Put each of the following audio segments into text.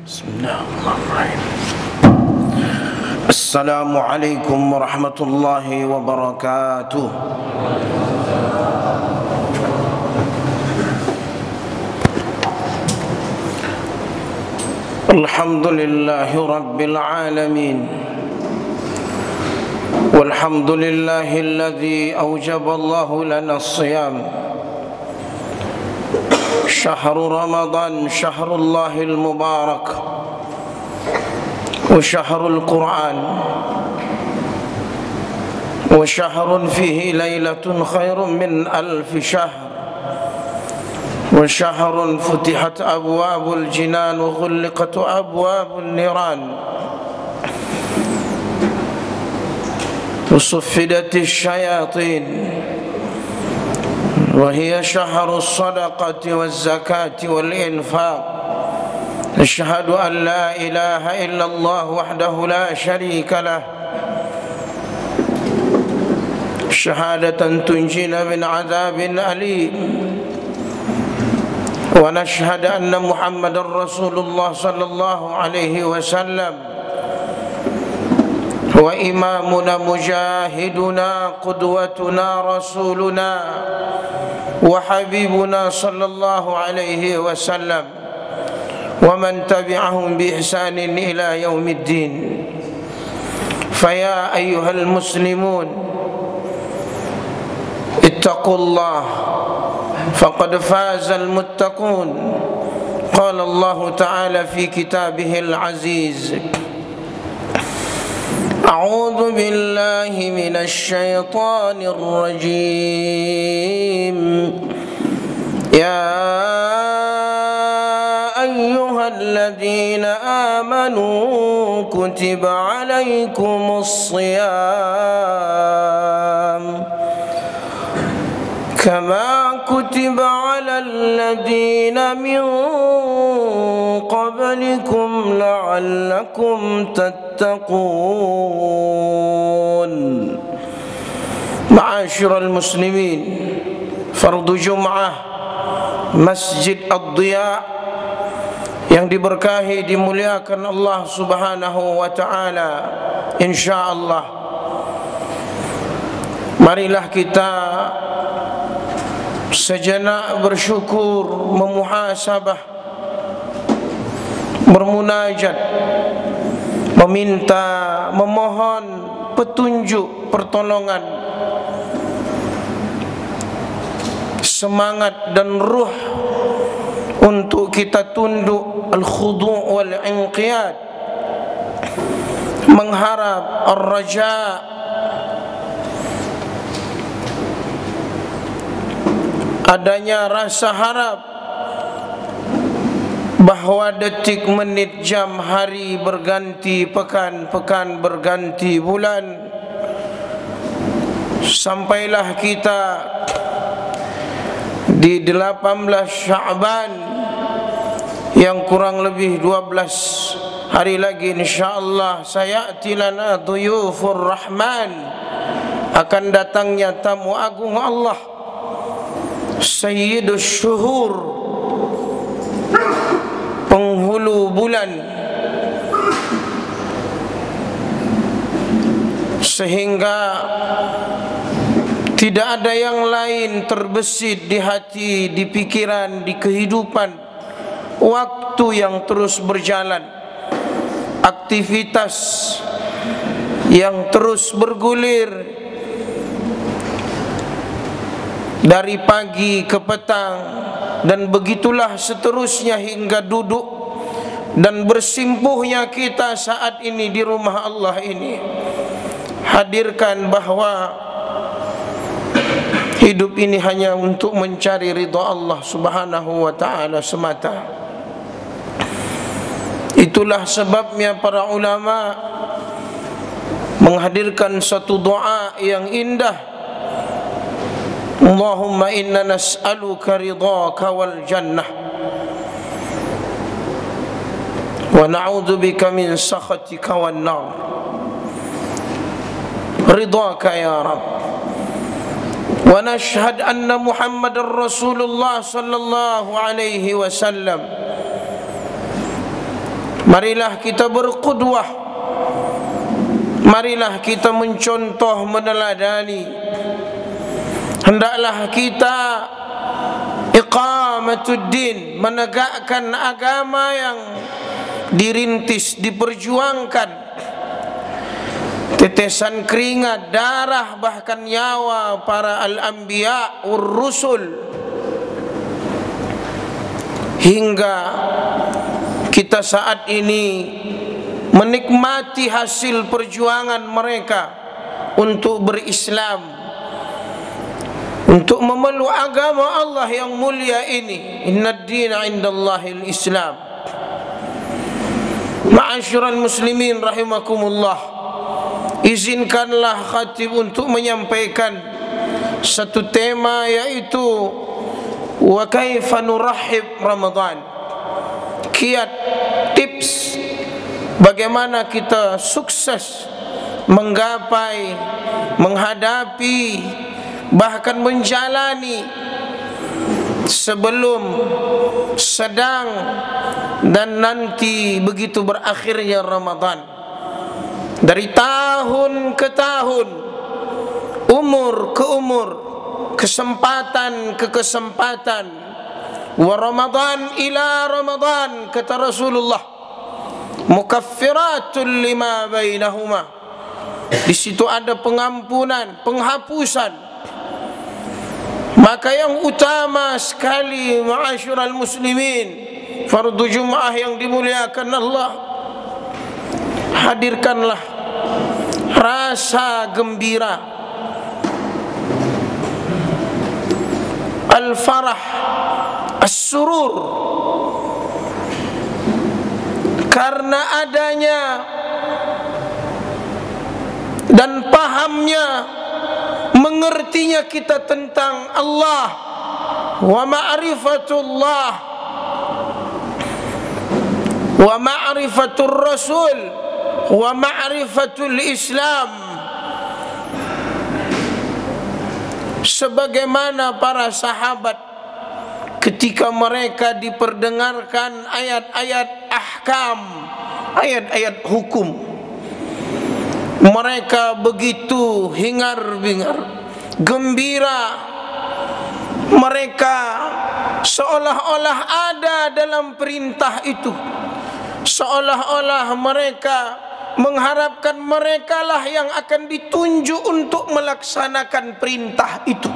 Bismillahirrahmanirrahim. Assalamualaikum warahmatullahi wabarakatuh. Alhamdulillahi rabbil alamin. Walhamdulillahi alladhi awjaba Allahu lana as-siyam. شهر رمضان شهر الله المبارك وشهر القرآن وشهر فيه ليلة خير من 1000 شهر وشهر فتحت أبواب الجنان وغلقت أبواب النيران وصفدت الشياطين وهي شهر الصدقة والزكاة والإنفاق. أشهد أن لا إله إلا الله وحده لا شريك له شهادة تنجينا من عذاب أليم. ونشهد أن محمد رسول الله صلى الله عليه وسلم هو إمامنا مجاهدنا قدوتنا رسولنا وحبيبنا صلى الله عليه وسلم ومن تبعهم بإحسان إلى يوم الدين. فيا أيها المسلمون اتقوا الله فقد فاز المتقون. قال الله تعالى في كتابه العزيز: أعوذ بالله من الشيطان الرجيم. يا أيها الذين آمنوا كتب عليكم الصيام كما كتب على الذين من قبلكم لعلكم تتقون. معاشر المسلمين، فرض Jum'ah Masjid Ad-Diya yang diberkahi, dimuliakan Allah Subhanahu wa taala, insyaallah marilah kita sejenak bersyukur, memuhasabah, bermunajat, meminta, memohon petunjuk, pertolongan, semangat dan ruh untuk kita tunduk, al-khudu' wal-inqiyad, mengharap, ar-raja', adanya rasa harap bahwa detik, menit, jam, hari berganti, pekan berganti bulan, sampailah kita di 18 Sya'ban yang kurang lebih 12 hari lagi insyaallah sayati lana duyufur rahman, akan datangnya tamu agung Allah, Sayyidus Syuhur, penghulu bulan, sehingga tidak ada yang lain terbesit di hati, di pikiran, di kehidupan. Waktu yang terus berjalan, aktivitas yang terus bergulir dari pagi ke petang, dan begitulah seterusnya hingga duduk dan bersimpuhnya kita saat ini di rumah Allah ini. Hadirkan bahwa hidup ini hanya untuk mencari ridha Allah Subhanahu wa taala semata. Itulah sebabnya para ulama menghadirkan satu doa yang indah. Allahumma inna nas'aluka ridhaka wal jannah wa na'udzubika min sakhatika wan nar. Ridhaka ya Rabb. ونشهد أن محمد رسول الله صلى الله عليه وسلم Marilah kita berqudwah, marilah kita mencontoh, meneladani. Hendaklah kita iqamatuddin, menegakkan agama yang dirintis, diperjuangkan. Tetesan keringat, darah, bahkan nyawa para al-anbiya ur-rusul, hingga kita saat ini menikmati hasil perjuangan mereka untuk berislam, untuk memeluk agama Allah yang mulia ini. Innad dina indallahil Islam. Ma'asyiral muslimin rahimakumullah, izinkanlah khatib untuk menyampaikan satu tema, yaitu wa kaifa nurahhib Ramadan. Kiat, tips bagaimana kita sukses menggapai, menghadapi, bahkan menjalani sebelum, sedang, dan nanti begitu berakhirnya Ramadan. Dari tahun ke tahun, umur ke umur, kesempatan ke kesempatan. Wa Ramadan ila Ramadan, kata Rasulullah, mukaffiratul lima bainahuma. Di situ ada pengampunan, penghapusan. Maka yang utama sekali, ma'asyiral muslimin, fardu Jumat yang dimuliakan Allah, hadirkanlah rasa gembira, al-farah, as-surur, karena adanya dan pahamnya, mengertinya kita tentang Allah, wa ma'rifatullah, wa ma'rifatul Rasul, wa ma'rifatul Islam. Sebagaimana para sahabat ketika mereka diperdengarkan ayat-ayat ahkam, ayat-ayat hukum, mereka begitu hingar-bingar, gembira. Mereka seolah-olah ada dalam perintah itu, seolah-olah mereka mengharapkan merekalah yang akan ditunjuk untuk melaksanakan perintah itu.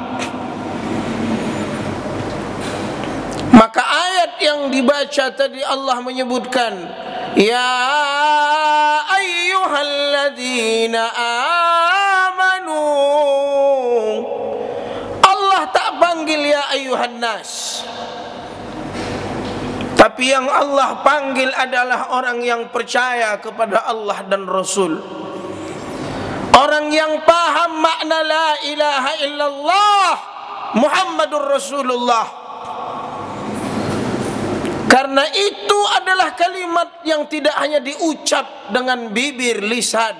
Maka ayat yang dibaca tadi Allah menyebutkan, ya ayyuhalladzina amanu. Allah tak panggil ya ayyuhan nas, tapi yang Allah panggil adalah orang yang percaya kepada Allah dan Rasul, orang yang paham makna la ilaha illallah Muhammadur Rasulullah. Karena itu adalah kalimat yang tidak hanya diucap dengan bibir, lisan.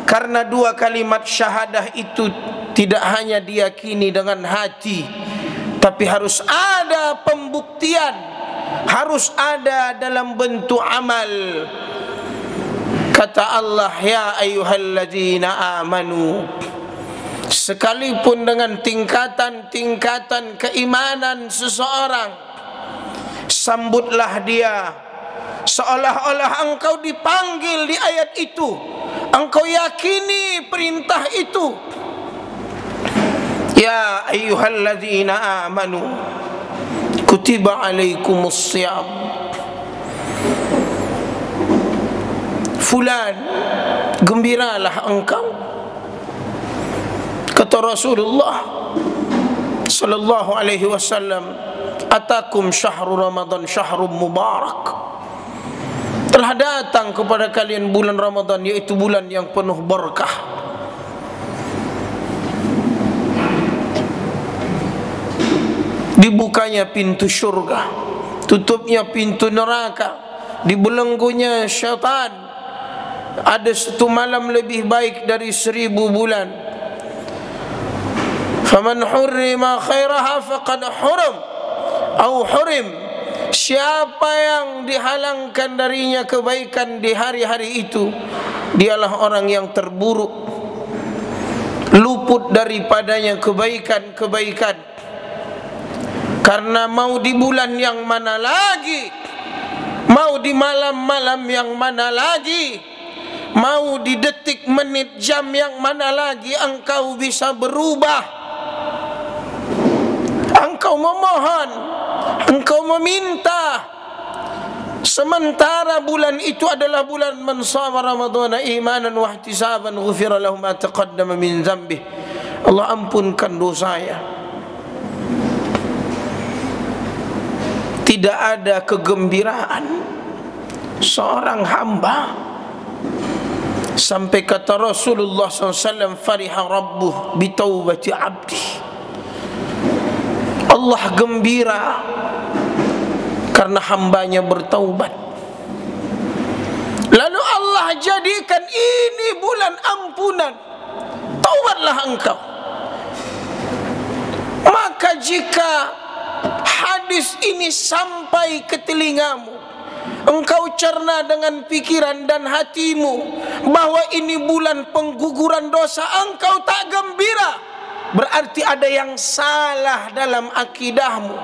Karena dua kalimat syahadah itu tidak hanya diyakini dengan hati, tapi harus ada pembuktian, harus ada dalam bentuk amal. Kata Allah, ya ayyuhalladzina amanu. Sekalipun dengan tingkatan-tingkatan keimanan seseorang, sambutlah dia seolah-olah engkau dipanggil di ayat itu, engkau yakini perintah itu. Ya ayyuhalladzina amanu kutiba alaikumus syiyam. Fulan, gembiralah engkau. Kata Rasulullah sallallahu alaihi wasallam, atakum syahrul Ramadan syahrul mubarak. Telah datang kepada kalian bulan Ramadan, yaitu bulan yang penuh berkah. Dibukanya pintu syurga, tutupnya pintu neraka, dibelenggunya syaitan. Ada satu malam lebih baik dari 1000 bulan. Faman hurrima khairaha faqad hurim atau hurim. Siapa yang dihalangkan darinya kebaikan di hari-hari itu, dialah orang yang terburuk, luput daripadanya kebaikan-kebaikan. Karena mau di bulan yang mana lagi, mau di malam-malam yang mana lagi, mau di detik, menit, jam yang mana lagi engkau bisa berubah. Engkau memohon, engkau meminta, sementara bulan itu adalah bulan man shama ramadhana imanan wa ihtisaban ghufira lahu ma taqaddama min dzambih. Allah ampunkan dosanya. Tidak ada kegembiraan seorang hamba sampai kata Rasulullah SAW, fariha rabbuh bitaubati abdi. Allah gembira karena hambanya bertaubat. Lalu Allah jadikan ini bulan ampunan. Taubatlah engkau. Maka jika hadis ini sampai ke telingamu, engkau cerna dengan pikiran dan hatimu bahwa ini bulan pengguguran dosa, engkau tak gembira, berarti ada yang salah dalam akidahmu.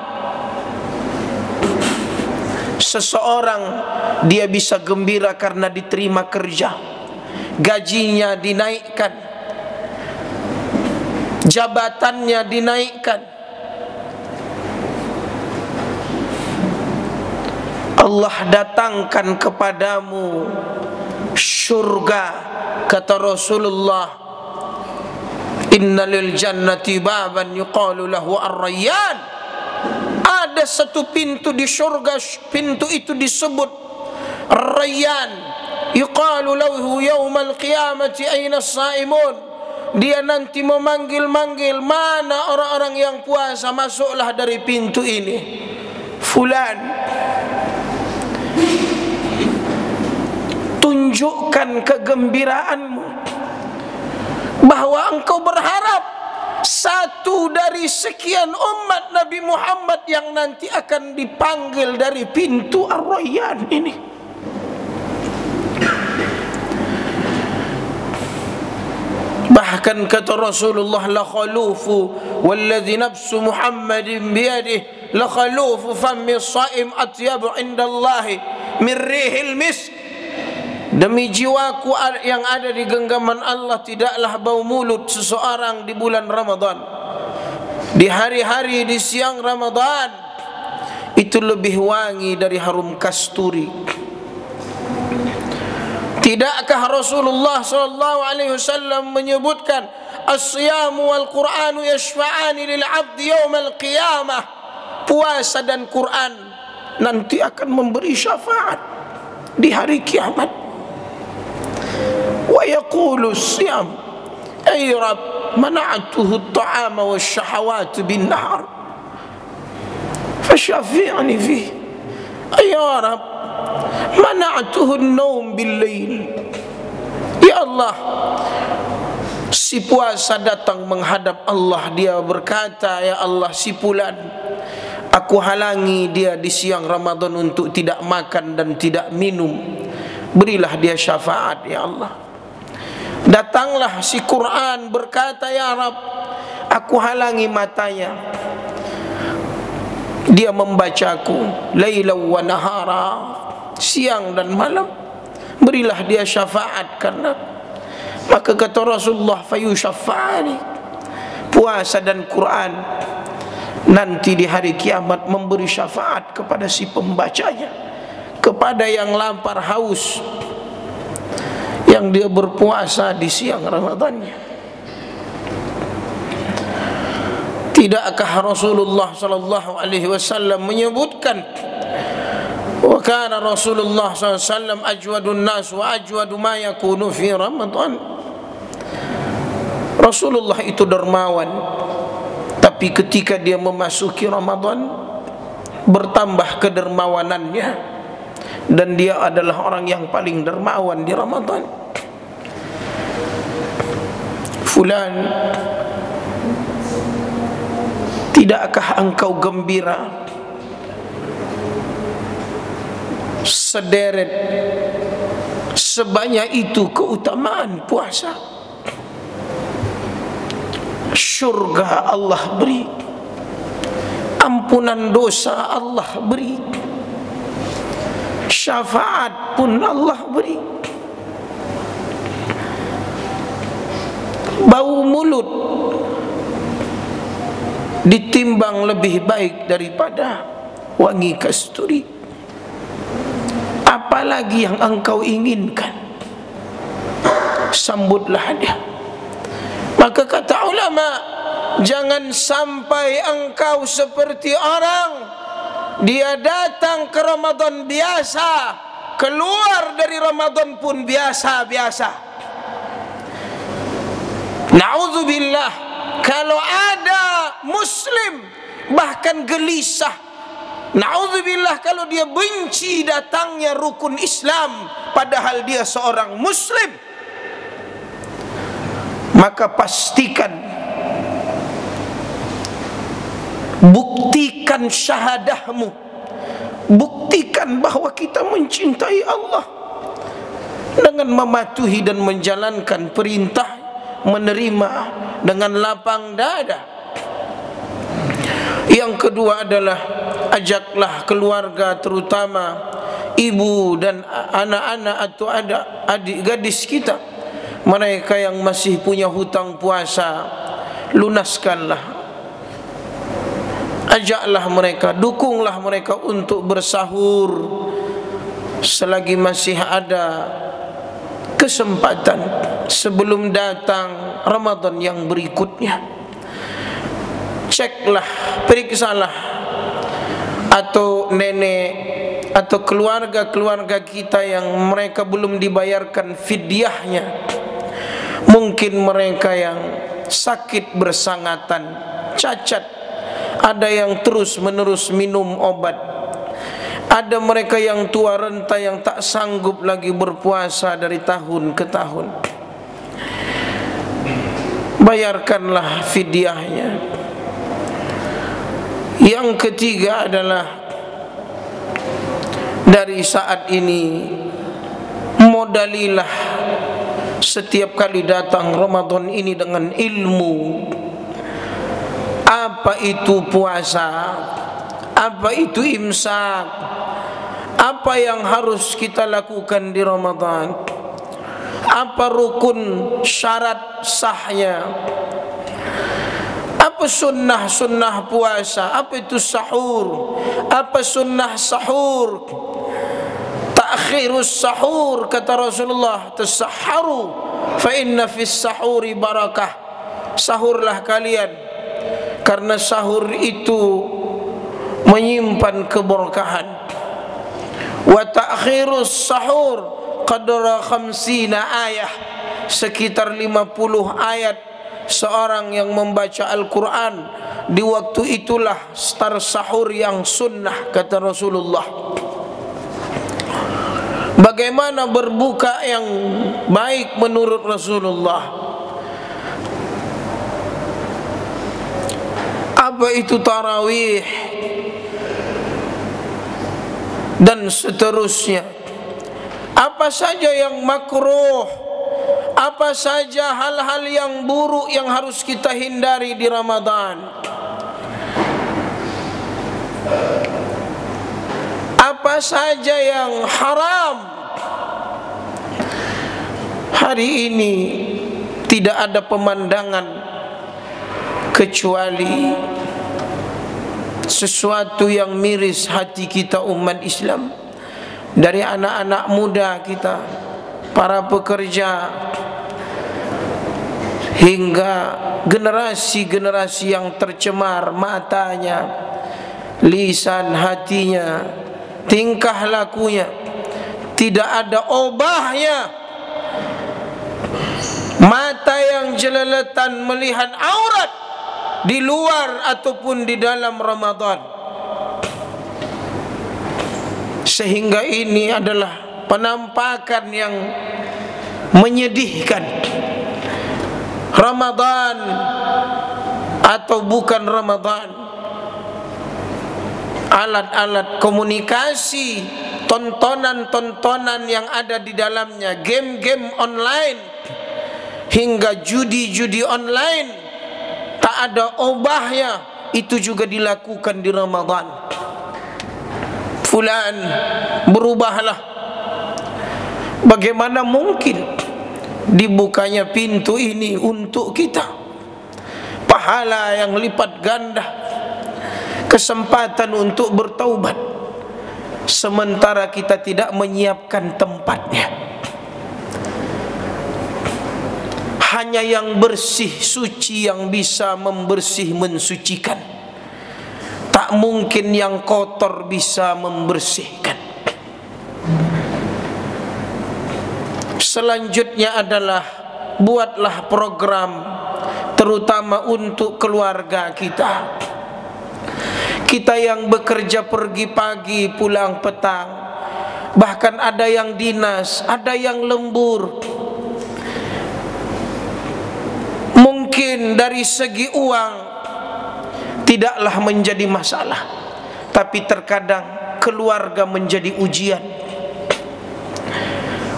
Seseorang dia bisa gembira karena diterima kerja, gajinya dinaikkan, jabatannya dinaikkan. Allah datangkan kepadamu syurga, kata Rasulullah, innalil jannati baban yuqalu lahu ar-rayyan. Ada satu pintu di syurga, pintu itu disebut Rayyan. Yuqalu lahu yaumal qiyamati aina as-saimun. Dia nanti memanggil-manggil, mana orang-orang yang puasa, masuklah dari pintu ini. Fulan, tunjukkan kegembiraanmu bahwa engkau berharap satu dari sekian umat Nabi Muhammad yang nanti akan dipanggil dari pintu Ar-Rayyan ini. Bahkan kata Rasulullah, la khalufu walladhi nafsu Muhammadin biyadih, la khalufu fammi as-saim atyabu indallahi min rihil misk. Demi jiwaku yang ada di genggaman Allah, tidaklah bau mulut seseorang di bulan Ramadan, di hari-hari di siang Ramadan, itu lebih wangi dari harum kasturi. Tidakkah Rasulullah SAW menyebutkan as-siyamu wal Qur'anu yashfa'ani lil 'abdi yaumal qiyamah? Puasa dan Quran nanti akan memberi syafaat di hari kiamat. Wa yaqulu as-siyam ay Rabb mana'tuhu at-ta'ama wash-shahawat bin-nahar fashafi'ni fihi. Ay Rabb mana'tuhu an-nawm bil-lail. Ya Allah, si puasa datang menghadap Allah, dia berkata, ya Allah, si fulan aku halangi dia di siang Ramadan untuk tidak makan dan tidak minum, berilah dia syafaat ya Allah. Datanglah si Quran berkata, ya Rabb, aku halangi matanya, dia membacaku lailan wa nahara, siang dan malam, berilah dia syafaat karena. Maka kata Rasulullah, fayusyafa'ani, puasa dan Quran nanti di hari kiamat memberi syafaat kepada si pembacanya, kepada yang lapar haus, yang dia berpuasa di siang Ramadannya. Tidakkah Rasulullah SAW menyebutkan, wa kana Rasulullah SAW ajwadun nas wa ajwadu ma yakunu fi Ramadan. Rasulullah itu dermawan, tapi ketika dia memasuki Ramadan bertambah kedermawanannya, dan dia adalah orang yang paling dermawan di Ramadan. Fulan, tidakkah engkau gembira sederet sebanyak itu keutamaan puasa. Syurga Allah beri, ampunan dosa Allah beri, syafaat pun Allah beri. Bau mulut ditimbang lebih baik daripada wangi kasturi. Apalagi yang engkau inginkan, sambutlah dia. Maka kata ulama, jangan sampai engkau seperti orang dia datang ke Ramadan biasa, keluar dari Ramadan pun biasa-biasa. Na'udzubillah, kalau ada muslim bahkan gelisah, na'udzubillah, kalau dia benci datangnya rukun Islam padahal dia seorang muslim, maka pastikan, buktikan syahadahmu, buktikan bahwa kita mencintai Allah dengan mematuhi dan menjalankan perintah, menerima dengan lapang dada. Yang kedua adalah ajaklah keluarga, terutama ibu dan anak-anak atau adik gadis kita, mereka yang masih punya hutang puasa, lunaskanlah. Ajaklah mereka, dukunglah mereka untuk bersahur selagi masih ada kesempatan sebelum datang Ramadan yang berikutnya. Ceklah, periksalah, atau nenek atau keluarga-keluarga kita yang mereka belum dibayarkan fidyahnya. Mungkin mereka yang sakit bersangatan, cacat, ada yang terus-menerus minum obat, ada mereka yang tua renta yang tak sanggup lagi berpuasa dari tahun ke tahun. Bayarkanlah fidyahnya. Yang ketiga adalah dari saat ini modalilah setiap kali datang Ramadan ini dengan ilmu. Apa itu puasa? Apa itu imsak? Apa yang harus kita lakukan di Ramadan? Apa rukun syarat sahnya? Apa sunnah-sunnah puasa? Apa itu sahur? Apa sunnah sahur? Ta'khirus sahur, kata Rasulullah, tasahharu fa inna fis sahuri barakah. Sahurlah kalian, karena sahur itu menyimpan keberkahan. Wa ta'khirus sahur qadra 50 ayat, sekitar 50 ayat seorang yang membaca Al-Quran di waktu itulah start sahur yang sunnah, kata Rasulullah. Bagaimana berbuka yang baik menurut Rasulullah? Apa itu tarawih dan seterusnya? Apa saja yang makruh? Apa saja hal-hal yang buruk yang harus kita hindari di Ramadan? Apa saja yang haram? Hari ini tidak ada pemandangan kecuali sesuatu yang miris hati kita umat Islam. Dari anak-anak muda kita, para pekerja, hingga generasi-generasi yang tercemar matanya, lisan hatinya, tingkah lakunya, tidak ada obahnya. Mata yang jeleletan melihat aurat di luar ataupun di dalam Ramadan. Sehingga ini adalah penampakan yang menyedihkan. Ramadan atau bukan Ramadan, alat-alat komunikasi, tontonan-tontonan yang ada di dalamnya, game-game online, hingga judi-judi online, tak ada obahnya, itu juga dilakukan di Ramadan. Fulan, berubahlah. Bagaimana mungkin dibukanya pintu ini untuk kita? Pahala yang lipat ganda, kesempatan untuk bertaubat, sementara kita tidak menyiapkan tempatnya. Hanya yang bersih suci yang bisa membersih mensucikan. Tak mungkin yang kotor bisa membersihkan. Selanjutnya adalah buatlah program terutama untuk keluarga kita. Kita yang bekerja pergi pagi pulang petang, bahkan ada yang dinas, ada yang lembur. Mungkin dari segi uang tidaklah menjadi masalah, tapi terkadang keluarga menjadi ujian.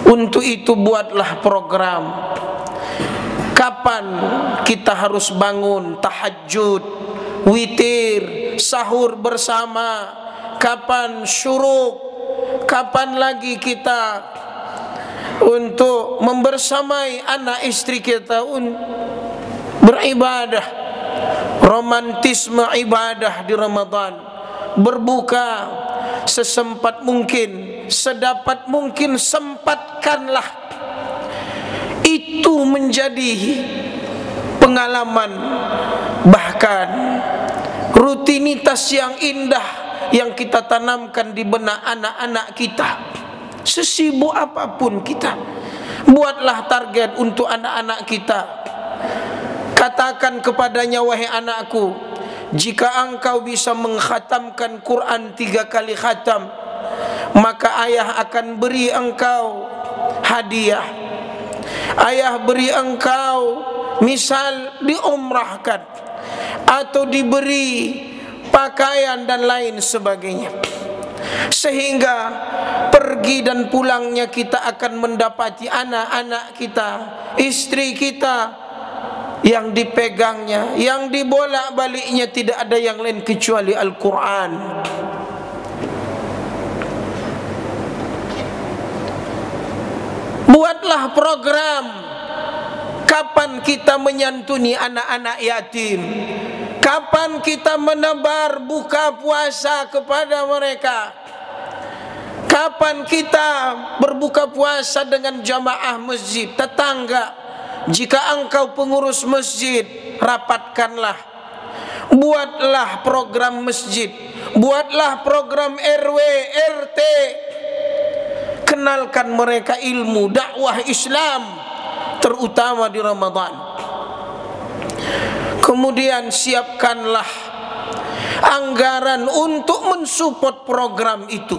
Untuk itu buatlah program. Kapan kita harus bangun tahajud, witir, sahur bersama? Kapan syuruk? Kapan lagi kita untuk membersamai anak istri kita beribadah? Romantisme ibadah di Ramadan. Berbuka sesempat mungkin, sedapat mungkin, sempatkanlah. Itu menjadi pengalaman, bahkan rutinitas yang indah yang kita tanamkan di benak anak-anak kita. Sesibuk apapun kita, buatlah target untuk anak-anak kita. Katakan kepadanya, wahai anakku, jika engkau bisa mengkhatamkan Quran 3 kali khatam, maka ayah akan beri engkau hadiah. Ayah beri engkau misal diumrahkan atau diberi pakaian dan lain sebagainya, sehingga pergi dan pulangnya kita akan mendapati anak-anak kita, istri kita yang dipegangnya, yang dibolak-baliknya tidak ada yang lain kecuali Al-Quran. Buatlah program. Kapan kita menyantuni anak-anak yatim? Kapan kita menebar buka puasa kepada mereka? Kapan kita berbuka puasa dengan jamaah masjid, tetangga? Jika engkau pengurus masjid, rapatkanlah. Buatlah program masjid, buatlah program RW, RT. Kenalkan mereka ilmu dakwah Islam, terutama di Ramadan. Kemudian siapkanlah anggaran untuk mensupport program itu,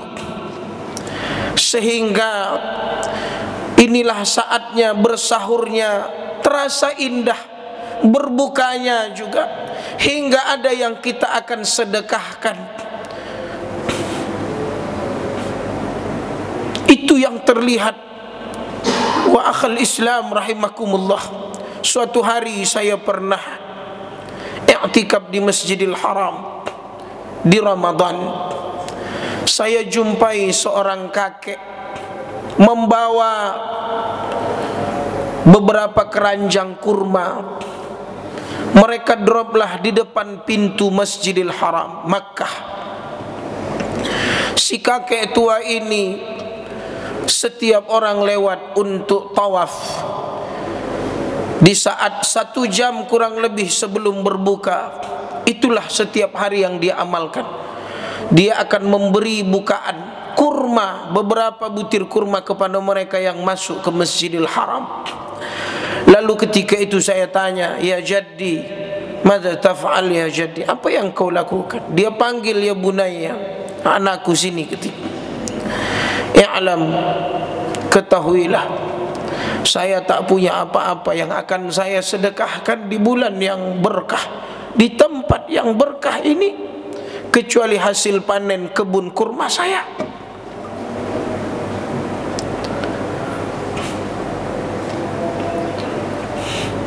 sehingga inilah saatnya bersahurnya terasa indah, berbukanya juga, hingga ada yang kita akan sedekahkan. Itu yang terlihat. Wa akhal Islam rahimakumullah, suatu hari saya pernah i'tikaf di Masjidil Haram di Ramadan. Saya jumpai seorang kakek membawa beberapa keranjang kurma. Mereka droplah di depan pintu Masjidil Haram Makkah. Si kakek tua ini, setiap orang lewat untuk tawaf, di saat 1 jam kurang lebih sebelum berbuka, itulah setiap hari yang dia amalkan. Dia akan memberi bukaan kurma, beberapa butir kurma kepada mereka yang masuk ke Masjidil Haram. Lalu ketika itu saya tanya, ya jaddi, madza taf'al ya jaddi, apa yang kau lakukan? Dia panggil, ya bunaya, anakku sini ketika. I'lam, ketahuilah, saya tak punya apa-apa yang akan saya sedekahkan di bulan yang berkah, di tempat yang berkah ini, kecuali hasil panen kebun kurma saya.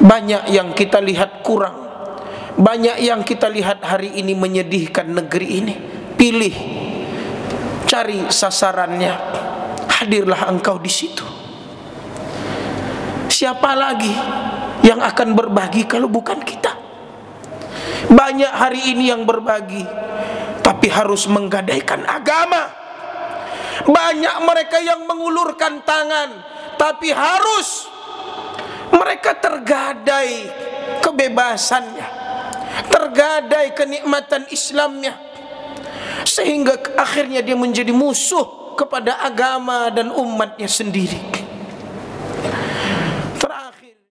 Banyak yang kita lihat kurang, banyak yang kita lihat hari ini menyedihkan negeri ini. Pilih, cari sasarannya, hadirlah engkau di situ. Siapa lagi yang akan berbagi kalau bukan kita? Banyak hari ini yang berbagi, tapi harus menggadaikan agama. Banyak mereka yang mengulurkan tangan, tapi harus mereka tergadai kebebasannya, tergadai kenikmatan Islamnya, sehingga akhirnya dia menjadi musuh kepada agama dan umatnya sendiri.